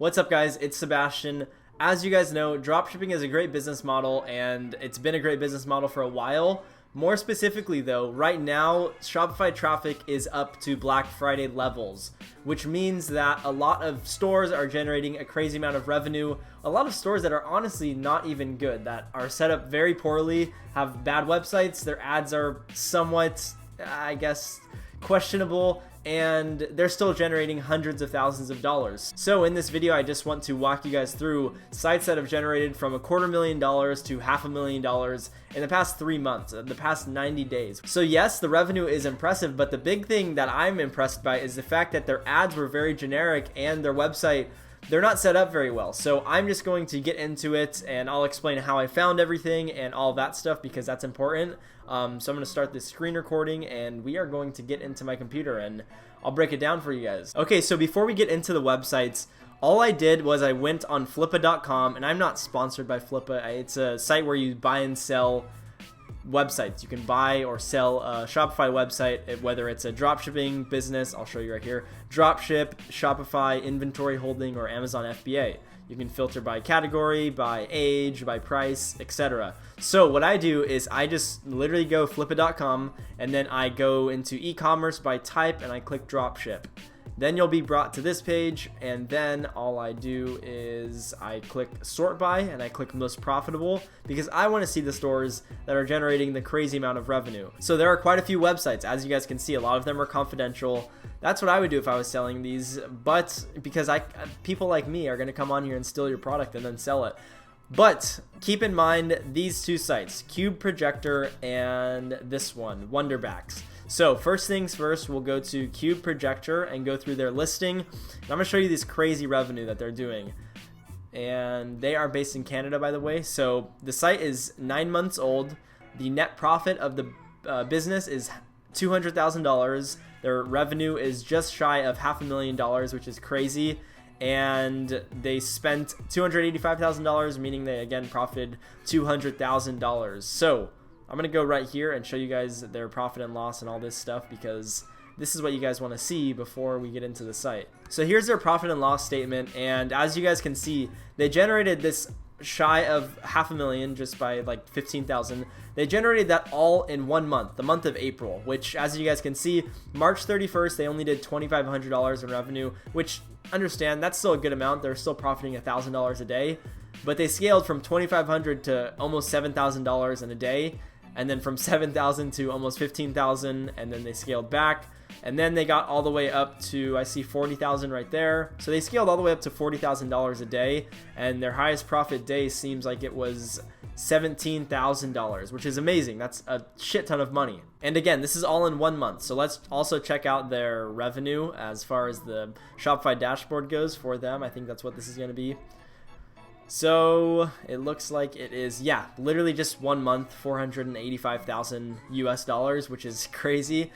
What's up, guys? It's Sebastian. As you guys know, dropshipping is a great business model, and it's been a great business model for a while. More specifically though, right now, Shopify traffic is up to Black Friday levels, which means that a lot of stores are generating a crazy amount of revenue. A lot of stores that are honestly not even good, that are set up very poorly, have bad websites, their ads are somewhat, I guess, questionable, and they're still generating hundreds of thousands of dollars. So in this video, I just want to walk you guys through sites that have generated from $250,000 to $500,000 in the past 3 months, the past 90 days. So yes, the revenue is impressive, but the big thing that I'm impressed by is the fact that their ads were very generic and their website, they're not set up very well. So I'm just going to get into it and I'll explain how I found everything and all that stuff because that's important. So I'm going to start this screen recording and we are going to get into my computer and I'll break it down for you guys. Okay, so before we get into the websites, all I did was I went on Flippa.com, and I'm not sponsored by Flippa. It's a site where you buy and sell websites. You can buy or sell a Shopify website, whether it's a dropshipping business, I'll show you right here, dropship, Shopify, inventory holding, or Amazon FBA. You can filter by category, by age, by price, etc. So what I do is I just literally go flippa.com and then I go into e-commerce by type and I click dropship. Then you'll be brought to this page, and then all I do is I click sort by and I click most profitable because I want to see the stores that are generating the crazy amount of revenue. So there are quite a few websites, as you guys can see. A lot of them are confidential. That's what I would do if I was selling these, but because people like me are going to come on here and steal your product and then sell it. But keep in mind these two sites, Cube Projector and this one, Wonderbacks. So first things first, we'll go to Cube Projector and go through their listing. And I'm going to show you this crazy revenue that they're doing. And they are based in Canada, by the way. So the site is 9 months old. The net profit of the business is $200,000. Their revenue is just shy of $500,000, which is crazy. And they spent $285,000, meaning they again profited $200,000. So I'm going to go right here and show you guys their profit and loss and all this stuff because this is what you guys want to see before we get into the site. So here's their profit and loss statement, and as you guys can see, they generated this shy of $500,000 just by like 15,000. They generated that all in 1 month, the month of April, which as you guys can see, March 31st, they only did $2,500 in revenue, which understand that's still a good amount. They're still profiting $1,000 a day, but they scaled from $2,500 to almost $7,000 in a day. And then from 7,000 to almost 15,000, and then they scaled back, and then they got all the way up to, I see 40,000 right there. So they scaled all the way up to $40,000 a day, and their highest profit day seems like it was $17,000, which is amazing. That's a shit ton of money. And again, this is all in 1 month. So let's also check out their revenue as far as the Shopify dashboard goes for them. I think that's what this is going to be. So it looks like it is, yeah, literally just 1 month, 485,000 US dollars, which is crazy.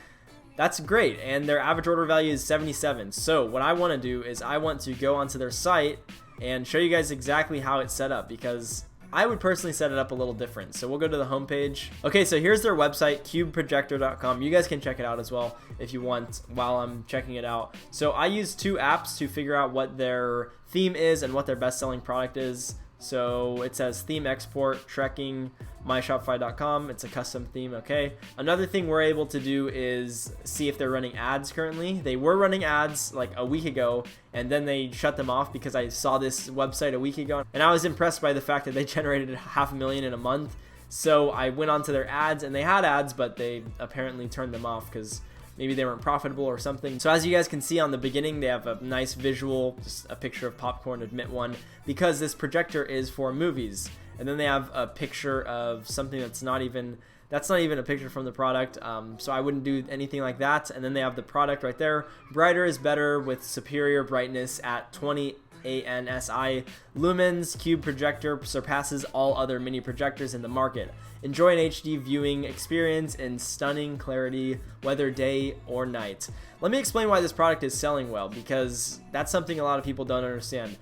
That's great. And their average order value is 77. So what I want to do is I want to go onto their site and show you guys exactly how it's set up because I would personally set it up a little different. So we'll go to the homepage. Okay, so here's their website, cubeprojector.com. You guys can check it out as well if you want while I'm checking it out. So I use 2 apps to figure out what their theme is and what their best-selling product is. So it says theme export, trekking, myshopify.com. It's a custom theme, okay. Another thing we're able to do is see if they're running ads currently. They were running ads like a week ago, and then they shut them off because I saw this website a week ago, and I was impressed by the fact that they generated $500,000 in a month. So I went onto their ads, and they had ads, but they apparently turned them off because maybe they weren't profitable or something. So as you guys can see on the beginning, they have a nice visual, just a picture of popcorn, admit one, because this projector is for movies. And then they have a picture of something that's not even a picture from the product. So I wouldn't do anything like that. And then they have the product right there. Brighter is better with superior brightness at 20 ANSI lumens. Cube Projector surpasses all other mini projectors in the market. Enjoy an HD viewing experience in stunning clarity, whether day or night. Let me explain why this product is selling well, because that's something a lot of people don't understand.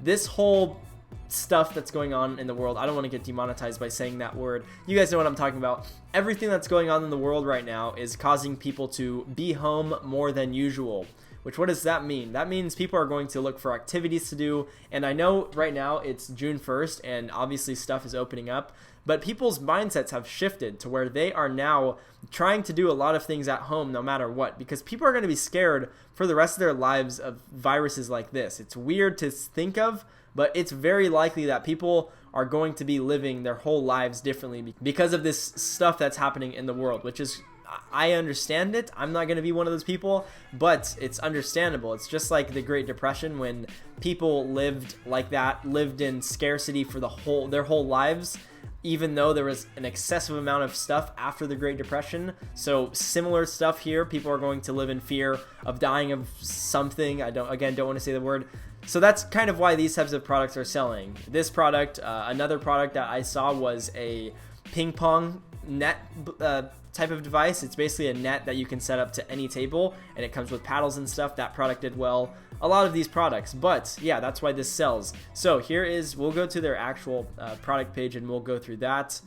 This whole stuff that's going on in the world, I don't want to get demonetized by saying that word. You guys know what I'm talking about. Everything that's going on in the world right now is causing people to be home more than usual, which what does that mean? That means people are going to look for activities to do. And I know right now it's June 1st and obviously stuff is opening up, but people's mindsets have shifted to where they are now trying to do a lot of things at home no matter what, because people are going to be scared for the rest of their lives of viruses like this. It's weird to think of, but it's very likely that people are going to be living their whole lives differently because of this stuff that's happening in the world, which is, I understand it. I'm not going to be one of those people, but it's understandable. It's just like the Great Depression when people lived like that, lived in scarcity for their whole lives, even though there was an excessive amount of stuff after the Great Depression. So similar stuff here. People are going to live in fear of dying of something. I don't want to say the word. So that's kind of why these types of products are selling. This product, another product that I saw was a ping pong net type of device. It's basically a net that you can set up to any table, and it comes with paddles and stuff. That product did well. A lot of these products, but yeah, that's why this sells. So we'll go to their actual product page and we'll go through that.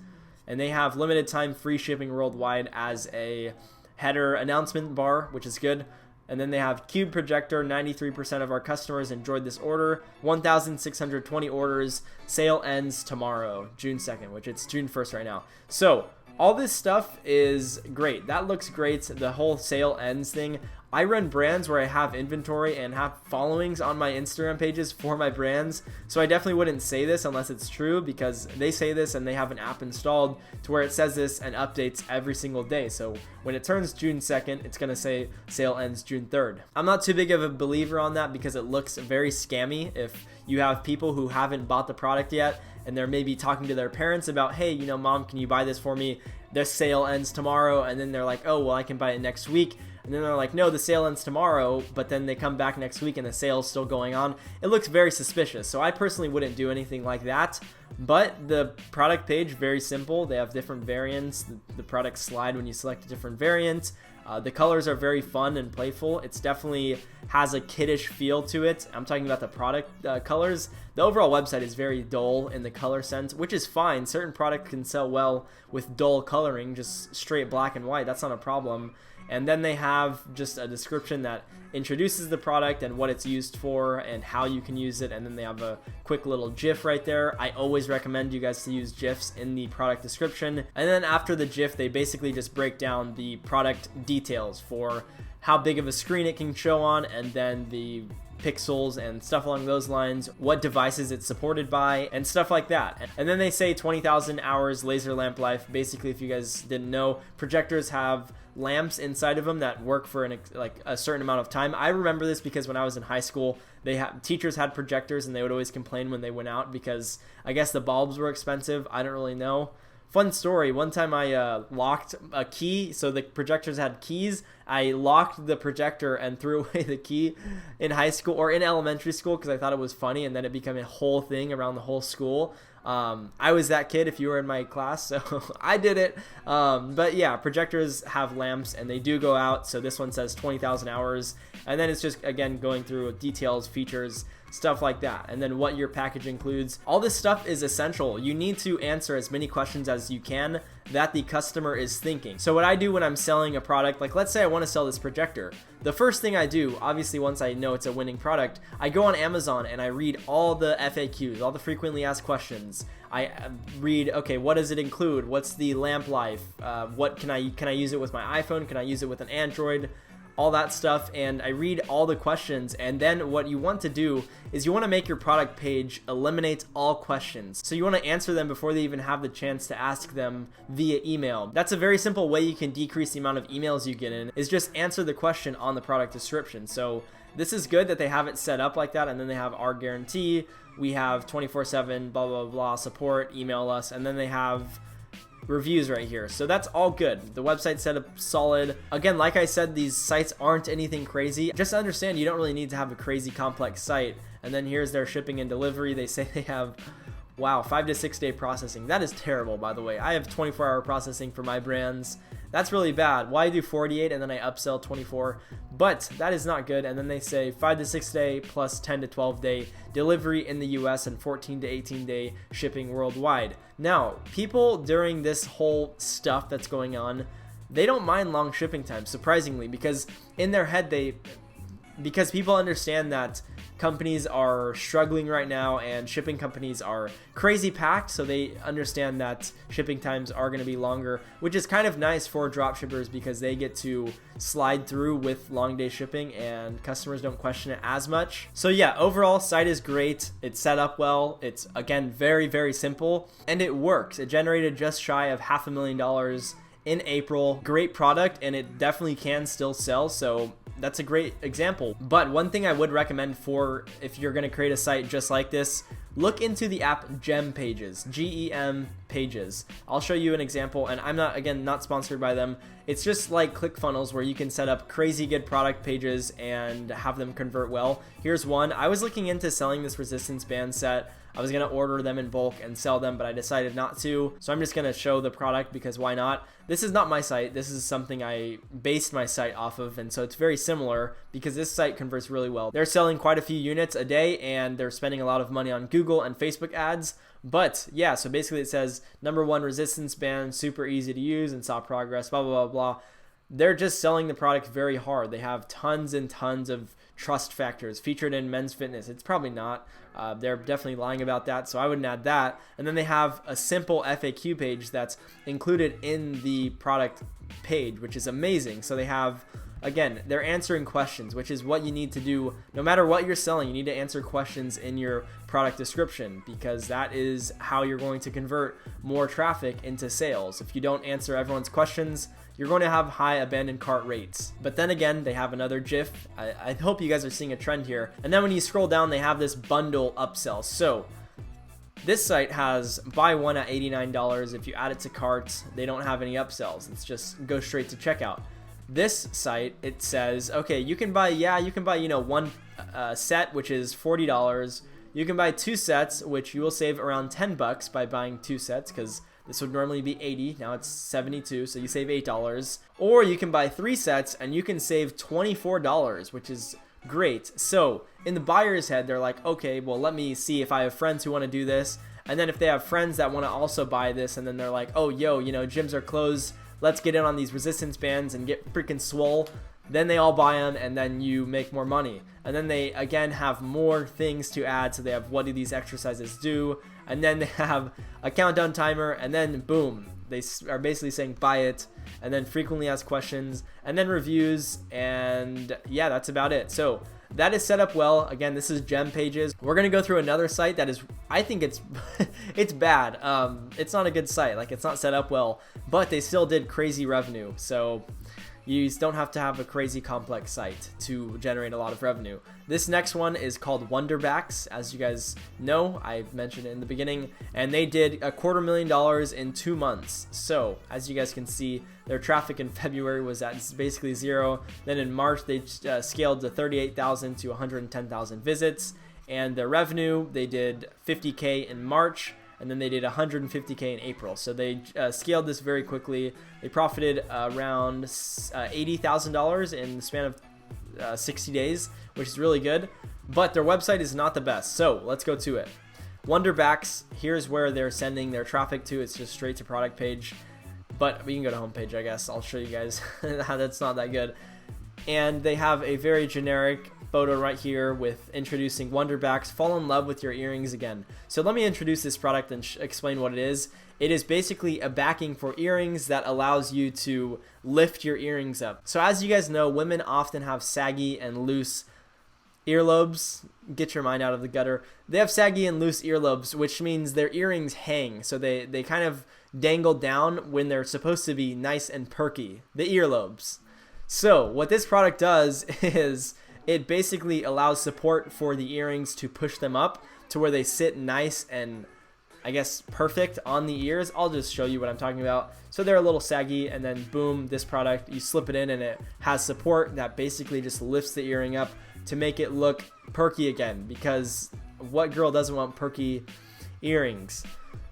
And they have limited time free shipping worldwide as a header announcement bar, which is good. And then they have Cube Projector, 93% of our customers enjoyed this order, 1,620 orders, sale ends tomorrow, June 2nd, which it's June 1st right now. So all this stuff is great. That looks great. The whole sale ends thing. I run brands where I have inventory and have followings on my Instagram pages for my brands. So I definitely wouldn't say this unless it's true, because they say this and they have an app installed to where it says this and updates every single day. So when it turns June 2nd, it's going to say sale ends June 3rd. I'm not too big of a believer on that because it looks very scammy if you have people who haven't bought the product yet and they're maybe talking to their parents about, hey, mom, can you buy this for me? This sale ends tomorrow. And then they're like, oh, well, I can buy it next week. And then they're like, no, the sale ends tomorrow, but then they come back next week and the sale's still going on. It looks very suspicious. So I personally wouldn't do anything like that. But the product page, very simple. They have different variants. The products slide when you select a different variant. The colors are very fun and playful. It's definitely has a kiddish feel to it. I'm talking about the product colors. The overall website is very dull in the color sense, which is fine. Certain products can sell well with dull coloring, just straight black and white. That's not a problem. And then they have just a description that introduces the product and what it's used for and how you can use it. And then they have a quick little GIF right there. I always recommend you guys to use GIFs in the product description. And then after the GIF, they basically just break down the product details for how big of a screen it can show on, and then the pixels and stuff along those lines, what devices it's supported by, and stuff like that. And then they say 20,000 hours laser lamp life. Basically, if you guys didn't know, projectors have lamps inside of them that work for a certain amount of time. I remember this because when I was in high school, teachers had projectors and they would always complain when they went out because I guess the bulbs were expensive. I don't really know. Fun story, one time I locked a key, so the projectors had keys. I locked the projector and threw away the key in high school or in elementary school because I thought it was funny, and then it became a whole thing around the whole school. I was that kid if you were in my class, so I did it. But yeah, projectors have lamps and they do go out. So this one says 20,000 hours. And then it's just, again, going through details, features, stuff like that. And then what your package includes. All this stuff is essential. You need to answer as many questions as you can that the customer is thinking. So what I do when I'm selling a product, like let's say I want to sell this projector. The first thing I do, obviously once I know it's a winning product, I go on Amazon and I read all the FAQs, all the frequently asked questions. I read, okay, what does it include? What's the lamp life? What can I use it with my iPhone? Can I use it with an Android? All that stuff, and I read all the questions. And then what you want to do is you want to make your product page eliminate all questions. So you want to answer them before they even have the chance to ask them via email. That's a very simple way you can decrease the amount of emails you get in, is just answer the question on the product description. So this is good that they have it set up like that, and then they have our guarantee. We have 24/7 blah blah blah support, email us, and then they have reviews right here. So that's all good. The website set up solid. Again, like I said, these sites aren't anything crazy. Just understand you don't really need to have a crazy complex site. And then here's their shipping and delivery. They say they have, wow, 5 to 6 day processing. That is terrible, by the way. I have 24-hour processing for my brands. That's really bad. Why do 48 and then I upsell 24? But that is not good. And then they say 5 to 6 day plus 10 to 12 day delivery in the US and 14 to 18 day shipping worldwide. Now, people during this whole stuff that's going on, they don't mind long shipping times, surprisingly, because in their head because people understand that companies are struggling right now and shipping companies are crazy packed, so they understand that shipping times are going to be longer, which is kind of nice for dropshippers because they get to slide through with long day shipping and customers don't question it as much. So yeah, overall site is great. It's set up well. It's again very simple and it works. It generated just shy of $500,000 in April. Great product, and it definitely can still sell, so that's a great example. But one thing I would recommend for if you're going to create a site just like this, look into the app Gem Pages, GEM Pages. I'll show you an example, and I'm not sponsored by them. It's just like ClickFunnels where you can set up crazy good product pages and have them convert well. Here's one. I was looking into selling this resistance band set. I was going to order them in bulk and sell them, but I decided not to. So I'm just going to show the product because why not? This is not my site. This is something I based my site off of. And so it's very similar because this site converts really well. They're selling quite a few units a day and they're spending a lot of money on Google and Facebook ads. But yeah, so basically it says #1 resistance band, super easy to use and saw progress, blah, blah, blah, blah. They're just selling the product very hard. They have tons and tons of trust factors featured in Men's Fitness. It's probably not. They're definitely lying about that, so I wouldn't add that. And then they have a simple FAQ page that's included in the product page, which is amazing. So they have, again, they're answering questions, which is what you need to do. No matter what you're selling, you need to answer questions in your product description because that is how you're going to convert more traffic into sales. If you don't answer everyone's questions, you're going to have high abandoned cart rates. But then again, they have another GIF. I hope you guys are seeing a trend here. And then when you scroll down, they have this bundle upsell. So this site has buy one at $89. If you add it to cart, they don't have any upsells. It's just go straight to checkout. This site, it says, okay, you can buy, one set, which is $40. You can buy 2 sets, which you will save around $10 by buying 2 sets because this would normally be $80, now it's $72, so you save $8. Or you can buy 3 sets and you can save $24, which is great. So in the buyer's head, they're like, okay, well, let me see if I have friends who want to do this. And then if they have friends that want to also buy this, and then they're like, oh, gyms are closed, let's get in on these resistance bands and get freaking swole. Then they all buy them, and then you make more money. And then they, again, have more things to add. So they have, what do these exercises do? And then they have a countdown timer, and then boom, they are basically saying buy it, and then frequently asked questions, and then reviews, and yeah, that's about it. So that is set up well. Again, this is Gem Pages. We're gonna go through another site that is, I think it's it's bad. It's not a good site. Like, it's not set up well, but they still did crazy revenue. So you don't have to have a crazy complex site to generate a lot of revenue. This next one is called Wonderbacks. As you guys know, I mentioned it in the beginning, and they did $250,000 in 2 months. So as you guys can see, their traffic in February was at basically 0. Then in March, they scaled to 38,000 to 110,000 visits. And their revenue, they did $50K in March, and then they did $150K in April. So they scaled this very quickly. They profited around $80,000 in the span of 60 days, which is really good. But their website is not the best. So let's go to it. Wonderbacks, here's where they're sending their traffic to. It's just straight to product page. But we can go to homepage, I guess. I'll show you guys how that's not that good. And they have a very generic photo right here with introducing Wonderbacks. Fall in love with your earrings again. So let me introduce this product and explain what it is. It is basically a backing for earrings that allows you to lift your earrings up. So as you guys know, women often have saggy and loose earlobes. Get your mind out of the gutter. They have saggy and loose earlobes, which means their earrings hang. So they kind of dangle down when they're supposed to be nice and perky. The earlobes. So what this product does is it basically allows support for the earrings to push them up to where they sit nice and, I guess, perfect on the ears. I'll just show you what I'm talking about. So they're a little saggy, and then boom, this product, you slip it in and it has support that basically just lifts the earring up to make it look perky again, because what girl doesn't want perky earrings?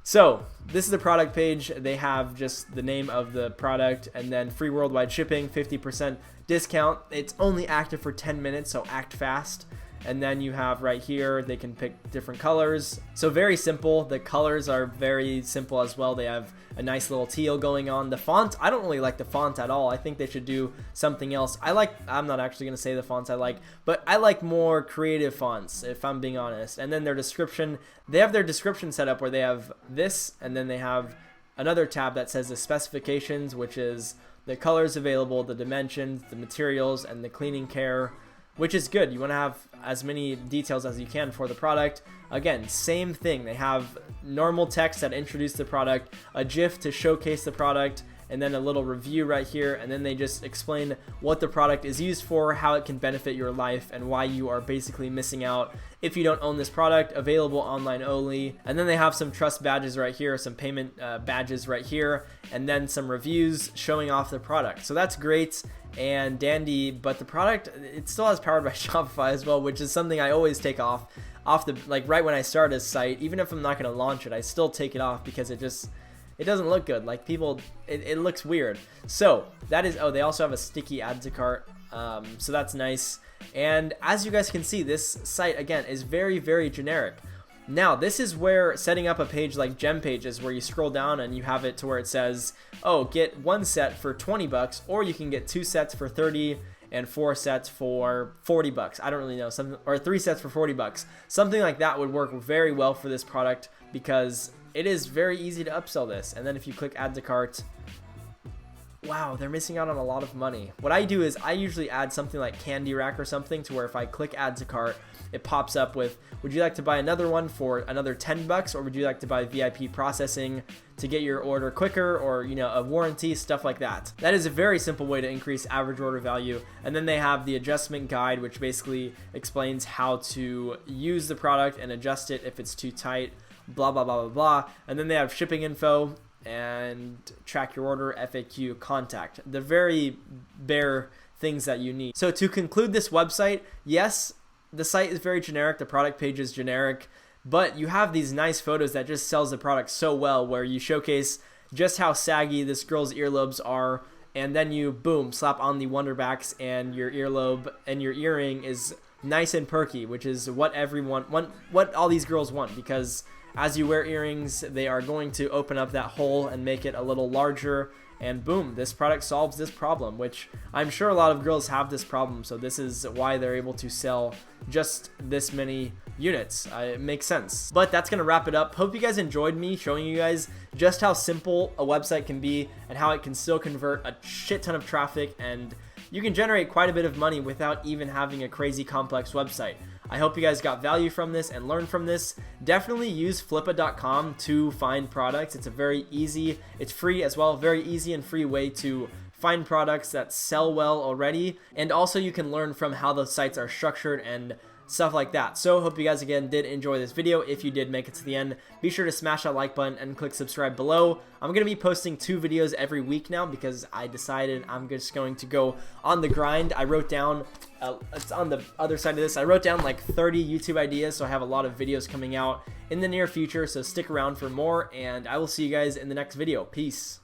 So this is the product page. They have just the name of the product and then free worldwide shipping, 50% discount. It's only active for 10 minutes, so act fast. And then you have right here, they can pick different colors. So very simple. The colors are very simple as well. They have a nice little teal going on. The font, I don't really like the font at all. I think they should do something else. I'm not actually gonna say the fonts I like, but I like more creative fonts, if I'm being honest. And then their description, they have their description set up where they have this, and then they have another tab that says the specifications, which is the colors available, the dimensions, the materials, and the cleaning care, which is good. You want to have as many details as you can for the product. Again, same thing. They have normal text that introduce the product, a GIF to showcase the product, and then a little review right here, and then they just explain what the product is used for, how it can benefit your life, and why you are basically missing out if you don't own this product. Available online only. And then they have some trust badges right here, some payment badges right here, and then some reviews showing off the product. So that's great and dandy, but the product, it still has powered by Shopify as well, which is something I always take off the, like right when I start a site. Even if I'm not going to launch it, I still take it off because it doesn't look good. Like people, it looks weird. So that is, oh, they also have a sticky add to cart. So that's nice. And as you guys can see, this site again is very, very generic. Now, this is where setting up a page like Gem Pages, where you scroll down and you have it to where it says, oh, get one set for 20 bucks, or you can get 2 sets for 30 and 4 sets for 40 bucks. I don't really know, or 3 sets for 40 bucks. Something like that would work very well for this product because it is very easy to upsell this. And then if you click add to cart, wow, they're missing out on a lot of money. What I do is I usually add something like Candy Rack or something to where if I click add to cart, it pops up with, would you like to buy another one for another 10 bucks, or would you like to buy VIP processing to get your order quicker, or, you know, a warranty, stuff like that. That is a very simple way to increase average order value. And then they have the adjustment guide, which basically explains how to use the product and adjust it if it's too tight, blah, blah, blah, blah, blah. And then they have shipping info and track your order, FAQ, contact. The very bare things that you need. So to conclude this website, yes, the site is very generic, the product page is generic, but you have these nice photos that just sells the product so well, where you showcase just how saggy this girl's earlobes are, and then you, boom, slap on the Wonderbacks, and your earlobe and your earring is nice and perky, which is what what all these girls want, because as you wear earrings, they are going to open up that hole and make it a little larger, and boom, this product solves this problem, which I'm sure a lot of girls have this problem, so this is why they're able to sell just this many units. It makes sense. But that's gonna wrap it up. Hope you guys enjoyed me showing you guys just how simple a website can be and how it can still convert a shit ton of traffic, and you can generate quite a bit of money without even having a crazy complex website. I hope you guys got value from this and learned from this. Definitely use flippa.com to find products. It's a very easy, it's free as well, very easy and free way to find products that sell well already. And also you can learn from how the sites are structured and stuff like that. So hope you guys again did enjoy this video. If you did make it to the end, be sure to smash that like button and click subscribe below. I'm going to be posting 2 videos every week now because I decided I'm just going to go on the grind. I wrote down, it's on the other side of this, I wrote down like 30 YouTube ideas, so I have a lot of videos coming out in the near future, so stick around for more, and I will see you guys in the next video. Peace.